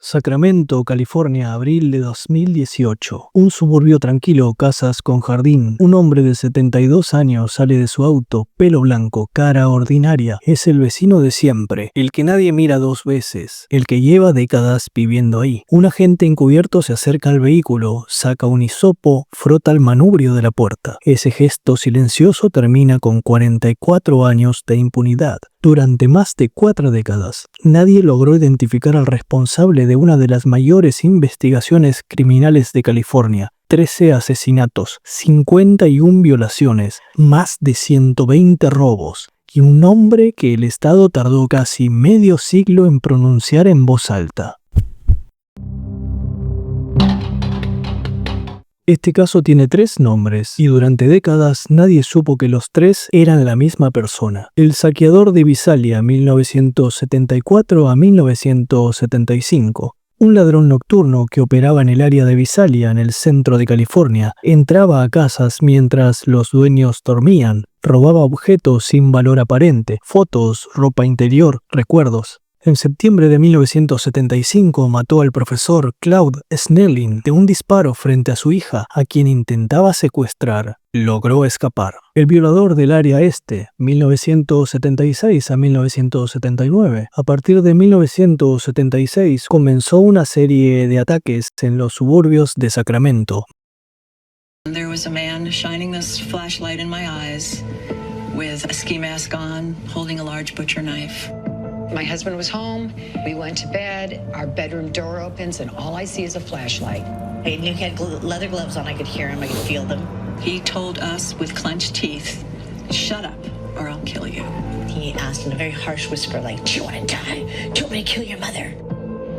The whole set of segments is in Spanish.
Sacramento, California, abril de 2018. Un suburbio tranquilo, casas con jardín. Un hombre de 72 años sale de su auto, pelo blanco, cara ordinaria. Es el vecino de siempre, el que nadie mira dos veces, el que lleva décadas viviendo ahí. Un agente encubierto se acerca al vehículo, saca un hisopo, frota el manubrio de la puerta. Ese gesto silencioso termina con 44 años de impunidad. Durante más de 4 décadas, nadie logró identificar al responsable de una de las mayores investigaciones criminales de California. 13 asesinatos, 51 violaciones, más de 120 robos y un nombre que el Estado tardó casi medio siglo en pronunciar en voz alta. Este caso tiene 3 nombres y durante décadas nadie supo que los 3 eran la misma persona. El saqueador de Visalia 1974 a 1975. Un ladrón nocturno que operaba en el área de Visalia, en el centro de California, entraba a casas mientras los dueños dormían, robaba objetos sin valor aparente, fotos, ropa interior, recuerdos. En septiembre de 1975 mató al profesor Claude Snelling de un disparo frente a su hija, a quien intentaba secuestrar. Logró escapar. El violador del área este, 1976 a 1979. A partir de 1976 comenzó una serie de ataques en los suburbios de Sacramento. There was a man shining this flashlight in my eyes with a ski mask on, holding a large butcher knife. My husband was home, we went to bed, our bedroom door opens, and all I see is a flashlight. And he had leather gloves on, I could hear him, I could feel them. He told us with clenched teeth, "Shut up, or I'll kill you." He asked in a very harsh whisper, like, "Do you want to die? Do you want me to kill your mother?"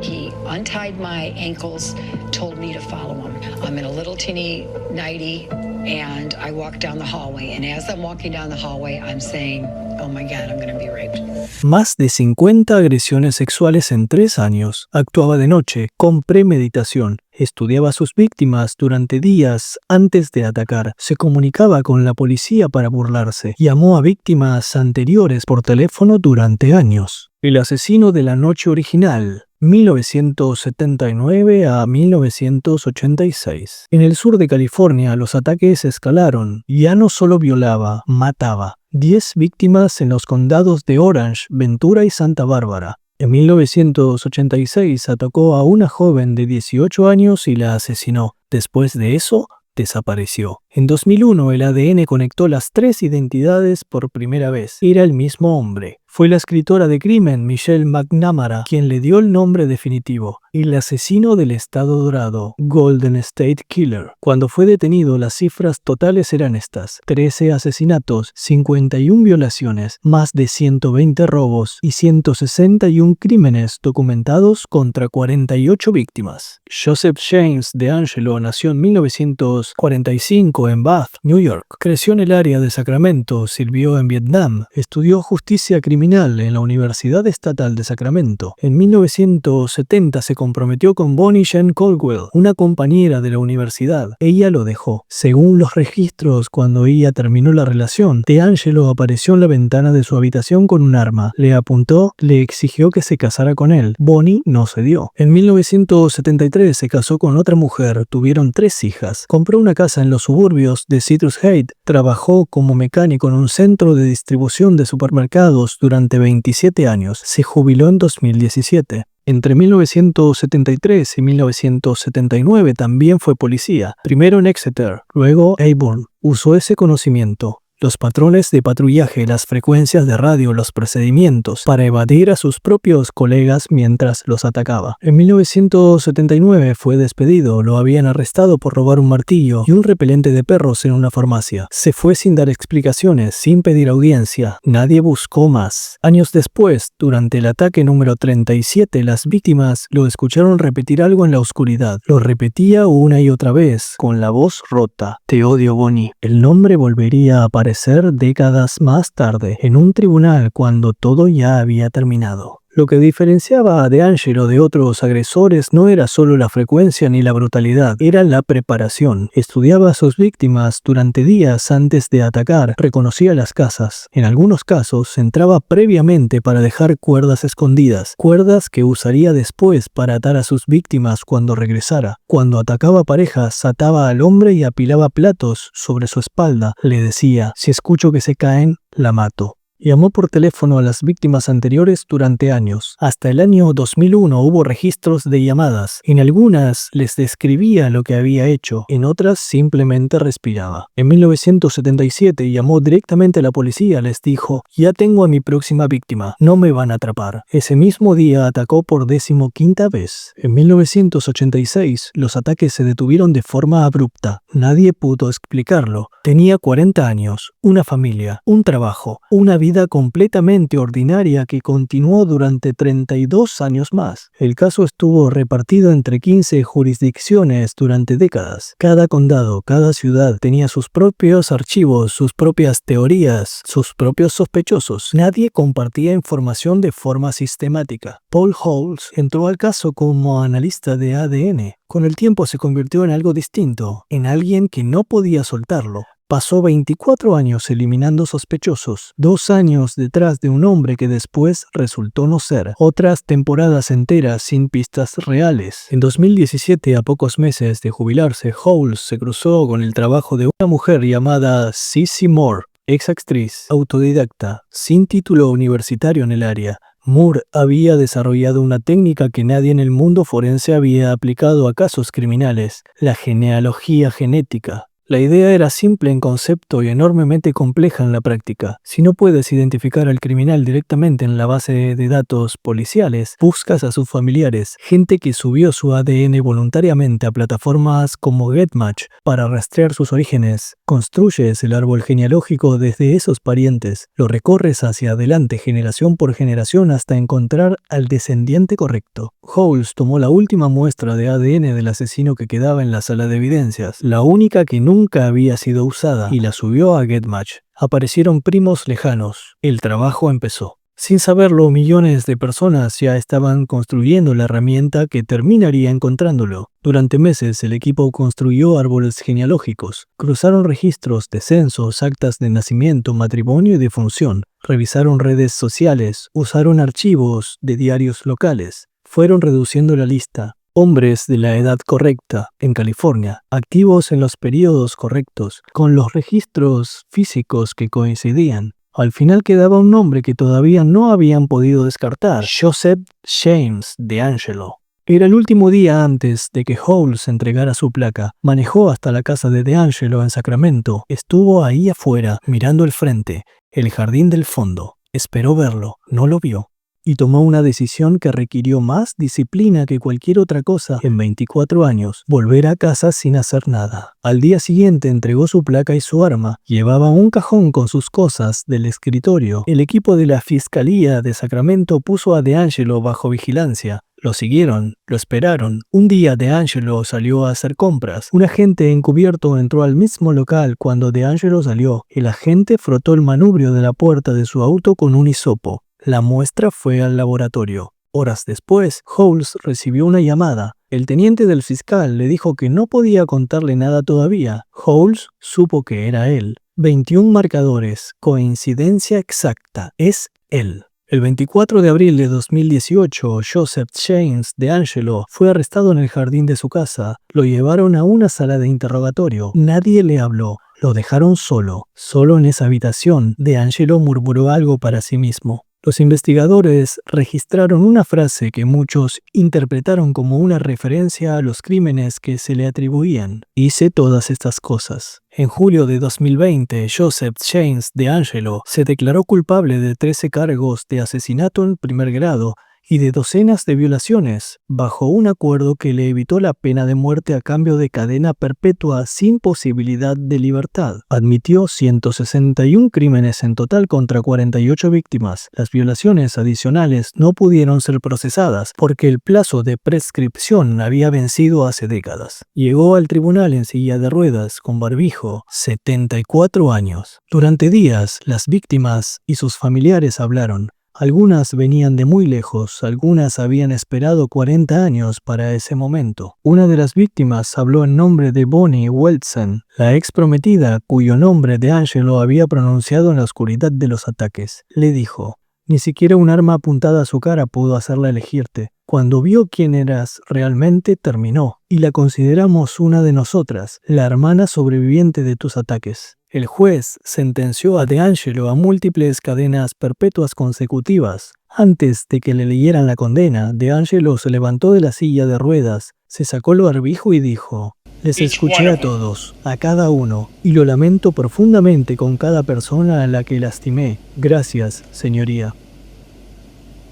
He untied my ankles, told me to follow him. I'm in a little teeny nightie, and I walk down the hallway. And as I'm walking down the hallway, I'm saying, "Oh my God, I'm going to be raped." Más de 50 agresiones sexuales en 3 años. Actuaba de noche, con premeditación. Estudiaba a sus víctimas durante días antes de atacar. Se comunicaba con la policía para burlarse. Llamó a víctimas anteriores por teléfono durante años. El asesino de la noche original. 1979 a 1986. En el sur de California, los ataques escalaron. Ya no solo violaba, mataba. 10 víctimas en los condados de Orange, Ventura y Santa Bárbara. En 1986 atacó a una joven de 18 años y la asesinó. Después de eso, desapareció. En 2001, el ADN conectó las 3 identidades por primera vez. Era el mismo hombre. Fue la escritora de crimen Michelle McNamara quien le dio el nombre definitivo, el asesino del Estado Dorado, Golden State Killer. Cuando fue detenido, las cifras totales eran estas: 13 asesinatos, 51 violaciones, más de 120 robos y 161 crímenes documentados contra 48 víctimas. Joseph James DeAngelo nació en 1945 en Bath, New York. Creció en el área de Sacramento, sirvió en Vietnam, estudió justicia criminal en la Universidad Estatal de Sacramento. En 1970 se comprometió con Bonnie Jean Caldwell, una compañera de la universidad. Ella lo dejó. Según los registros, cuando ella terminó la relación, DeAngelo apareció en la ventana de su habitación con un arma. Le apuntó, le exigió que se casara con él. Bonnie no cedió. En 1973 se casó con otra mujer, tuvieron 3 hijas. Compró una casa en los suburbios de Citrus Heights. Trabajó como mecánico en un centro de distribución de supermercados durante 27 años. Se jubiló en 2017. Entre 1973 y 1979 también fue policía, primero en Exeter, luego Auburn. Usó ese conocimiento, los patrones de patrullaje, las frecuencias de radio, los procedimientos, para evadir a sus propios colegas mientras los atacaba. En 1979 fue despedido, lo habían arrestado por robar un martillo y un repelente de perros en una farmacia. Se fue sin dar explicaciones, sin pedir audiencia. Nadie buscó más. Años después, durante el ataque número 37, las víctimas lo escucharon repetir algo en la oscuridad. Lo repetía una y otra vez, con la voz rota. "Te odio, Bonnie". El nombre volvería a aparecer décadas más tarde, en un tribunal cuando todo ya había terminado. Lo que diferenciaba a DeAngelo de otros agresores no era solo la frecuencia ni la brutalidad, era la preparación. Estudiaba a sus víctimas durante días antes de atacar, reconocía las casas. En algunos casos, entraba previamente para dejar cuerdas escondidas, cuerdas que usaría después para atar a sus víctimas cuando regresara. Cuando atacaba parejas, ataba al hombre y apilaba platos sobre su espalda. Le decía, si escucho que se caen, la mato. Llamó por teléfono a las víctimas anteriores durante años. Hasta el año 2001 hubo registros de llamadas. En algunas les describía lo que había hecho, en otras simplemente respiraba. En 1977 llamó directamente a la policía, les dijo, ya tengo a mi próxima víctima, no me van a atrapar. Ese mismo día atacó por 15ª vez. En 1986 los ataques se detuvieron de forma abrupta. Nadie pudo explicarlo. Tenía 40 años, una familia, un trabajo, una vida completamente ordinaria que continuó durante 32 años más. El caso estuvo repartido entre 15 jurisdicciones durante décadas. Cada condado, cada ciudad tenía sus propios archivos, sus propias teorías, sus propios sospechosos. Nadie compartía información de forma sistemática. Paul Holes entró al caso como analista de ADN. Con el tiempo se convirtió en algo distinto, en alguien que no podía soltarlo. Pasó 24 años eliminando sospechosos, 2 años detrás de un hombre que después resultó no ser, otras temporadas enteras sin pistas reales. En 2017, a pocos meses de jubilarse, Holes se cruzó con el trabajo de una mujer llamada Cissy Moore, ex actriz, autodidacta, sin título universitario en el área. Moore había desarrollado una técnica que nadie en el mundo forense había aplicado a casos criminales, la genealogía genética. La idea era simple en concepto y enormemente compleja en la práctica. Si no puedes identificar al criminal directamente en la base de datos policiales, buscas a sus familiares, gente que subió su ADN voluntariamente a plataformas como GetMatch para rastrear sus orígenes. Construyes el árbol genealógico desde esos parientes, lo recorres hacia adelante generación por generación hasta encontrar al descendiente correcto. Holes tomó la última muestra de ADN del asesino que quedaba en la sala de evidencias, la única que nunca había sido usada, y la subió a GetMatch. Aparecieron primos lejanos. El trabajo empezó. Sin saberlo, millones de personas ya estaban construyendo la herramienta que terminaría encontrándolo. Durante meses, el equipo construyó árboles genealógicos, cruzaron registros de censos, actas de nacimiento, matrimonio y defunción, revisaron redes sociales, usaron archivos de diarios locales, fueron reduciendo la lista. Hombres de la edad correcta, en California, activos en los periodos correctos, con los registros físicos que coincidían. Al final quedaba un nombre que todavía no habían podido descartar: Joseph James DeAngelo. Era el último día antes de que Holes entregara su placa. Manejó hasta la casa de DeAngelo en Sacramento. Estuvo ahí afuera, mirando el frente, el jardín del fondo. Esperó verlo, no lo vio. Y tomó una decisión que requirió más disciplina que cualquier otra cosa en 24 años: volver a casa sin hacer nada. Al día siguiente entregó su placa y su arma. Llevaba un cajón con sus cosas del escritorio. El equipo de la Fiscalía de Sacramento puso a DeAngelo bajo vigilancia. Lo siguieron, lo esperaron. Un día DeAngelo salió a hacer compras. Un agente encubierto entró al mismo local cuando DeAngelo salió. El agente frotó el manubrio de la puerta de su auto con un hisopo. La muestra fue al laboratorio. Horas después, Holes recibió una llamada. El teniente del fiscal le dijo que no podía contarle nada todavía. Holes supo que era él. 21 marcadores. Coincidencia exacta. Es él. El 24 de abril de 2018, Joseph James DeAngelo fue arrestado en el jardín de su casa. Lo llevaron a una sala de interrogatorio. Nadie le habló. Lo dejaron solo. Solo en esa habitación, DeAngelo murmuró algo para sí mismo. Los investigadores registraron una frase que muchos interpretaron como una referencia a los crímenes que se le atribuían. Hice todas estas cosas. En julio de 2020, Joseph James DeAngelo se declaró culpable de 13 cargos de asesinato en primer grado y de docenas de violaciones, bajo un acuerdo que le evitó la pena de muerte a cambio de cadena perpetua sin posibilidad de libertad. Admitió 161 crímenes en total contra 48 víctimas. Las violaciones adicionales no pudieron ser procesadas porque el plazo de prescripción había vencido hace décadas. Llegó al tribunal en silla de ruedas, con barbijo, 74 años. Durante días, las víctimas y sus familiares hablaron. Algunas venían de muy lejos, algunas habían esperado 40 años para ese momento. Una de las víctimas habló en nombre de Bonnie Weltzen, la ex prometida cuyo nombre DeAngelo había pronunciado en la oscuridad de los ataques. Le dijo: «Ni siquiera un arma apuntada a su cara pudo hacerla elegirte. Cuando vio quién eras realmente, terminó, y la consideramos una de nosotras, la hermana sobreviviente de tus ataques». El juez sentenció a DeAngelo a múltiples cadenas perpetuas consecutivas. Antes de que le leyeran la condena, DeAngelo se levantó de la silla de ruedas, se sacó el barbijo y dijo: «Les escuché a todos, a cada uno, y lo lamento profundamente con cada persona a la que lastimé. Gracias, señoría».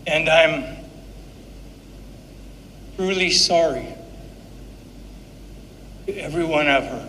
And I'm truly sorry to everyone I've hurt.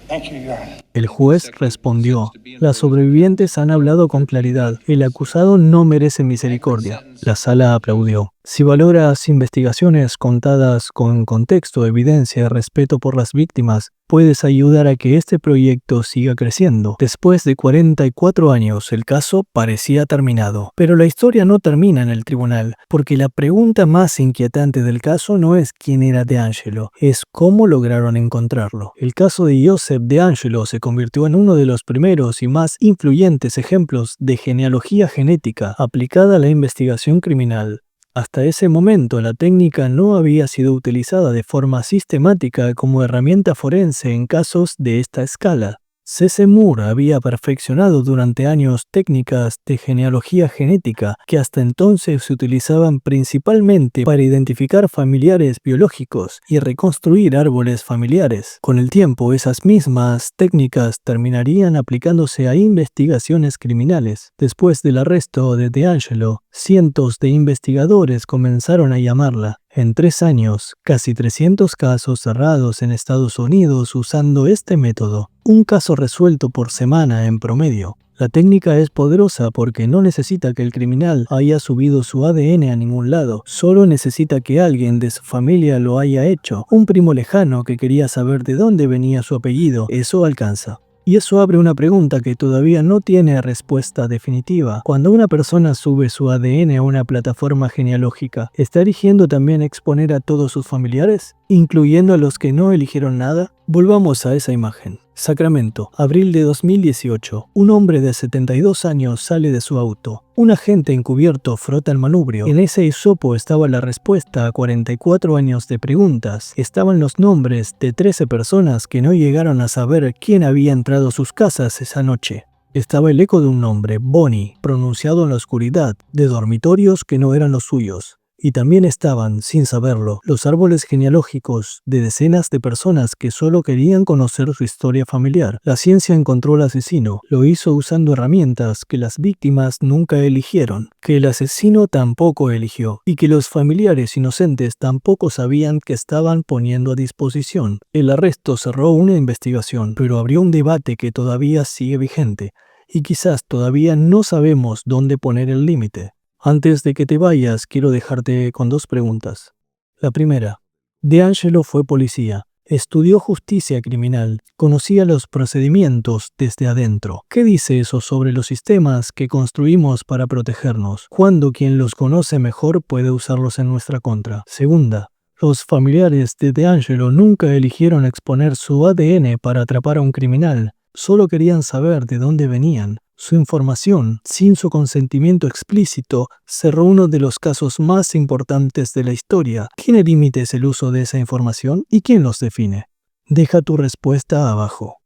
Thank you, Your Honor. El juez respondió: «Las sobrevivientes han hablado con claridad. El acusado no merece misericordia». La sala aplaudió. Si valoras investigaciones contadas con contexto, evidencia y respeto por las víctimas, puedes ayudar a que este proyecto siga creciendo. Después de 44 años, el caso parecía terminado. Pero la historia no termina en el tribunal, porque la pregunta más inquietante del caso no es quién era DeAngelo, es cómo lograron encontrarlo. El caso de Joseph DeAngelo se convirtió en uno de los primeros y más influyentes ejemplos de genealogía genética aplicada a la investigación criminal. Hasta ese momento, la técnica no había sido utilizada de forma sistemática como herramienta forense en casos de esta escala. C.C. Moore había perfeccionado durante años técnicas de genealogía genética que hasta entonces se utilizaban principalmente para identificar familiares biológicos y reconstruir árboles familiares. Con el tiempo, esas mismas técnicas terminarían aplicándose a investigaciones criminales. Después del arresto de DeAngelo, cientos de investigadores comenzaron a llamarla. En 3 años, casi 300 casos cerrados en Estados Unidos usando este método. Un caso resuelto por semana en promedio. La técnica es poderosa porque no necesita que el criminal haya subido su ADN a ningún lado. Solo necesita que alguien de su familia lo haya hecho. Un primo lejano que quería saber de dónde venía su apellido. Eso alcanza. Y eso abre una pregunta que todavía no tiene respuesta definitiva. Cuando una persona sube su ADN a una plataforma genealógica, ¿está eligiendo también exponer a todos sus familiares, incluyendo a los que no eligieron nada? Volvamos a esa imagen. Sacramento, abril de 2018. Un hombre de 72 años sale de su auto. Un agente encubierto frota el manubrio. En ese hisopo estaba la respuesta a 44 años de preguntas. Estaban los nombres de 13 personas que no llegaron a saber quién había entrado a sus casas esa noche. Estaba el eco de un nombre, Bonnie, pronunciado en la oscuridad, de dormitorios que no eran los suyos. Y también estaban, sin saberlo, los árboles genealógicos de decenas de personas que solo querían conocer su historia familiar. La ciencia encontró al asesino, lo hizo usando herramientas que las víctimas nunca eligieron, que el asesino tampoco eligió, y que los familiares inocentes tampoco sabían que estaban poniendo a disposición. El arresto cerró una investigación, pero abrió un debate que todavía sigue vigente, y quizás todavía no sabemos dónde poner el límite. Antes de que te vayas, quiero dejarte con 2 preguntas. La primera, DeAngelo fue policía, estudió justicia criminal, conocía los procedimientos desde adentro. ¿Qué dice eso sobre los sistemas que construimos para protegernos? ¿Cuándo quien los conoce mejor puede usarlos en nuestra contra? Segunda, los familiares de DeAngelo nunca eligieron exponer su ADN para atrapar a un criminal, solo querían saber de dónde venían. Su información, sin su consentimiento explícito, cerró uno de los casos más importantes de la historia. ¿Quién límites el uso de esa información y quién los define? Deja tu respuesta abajo.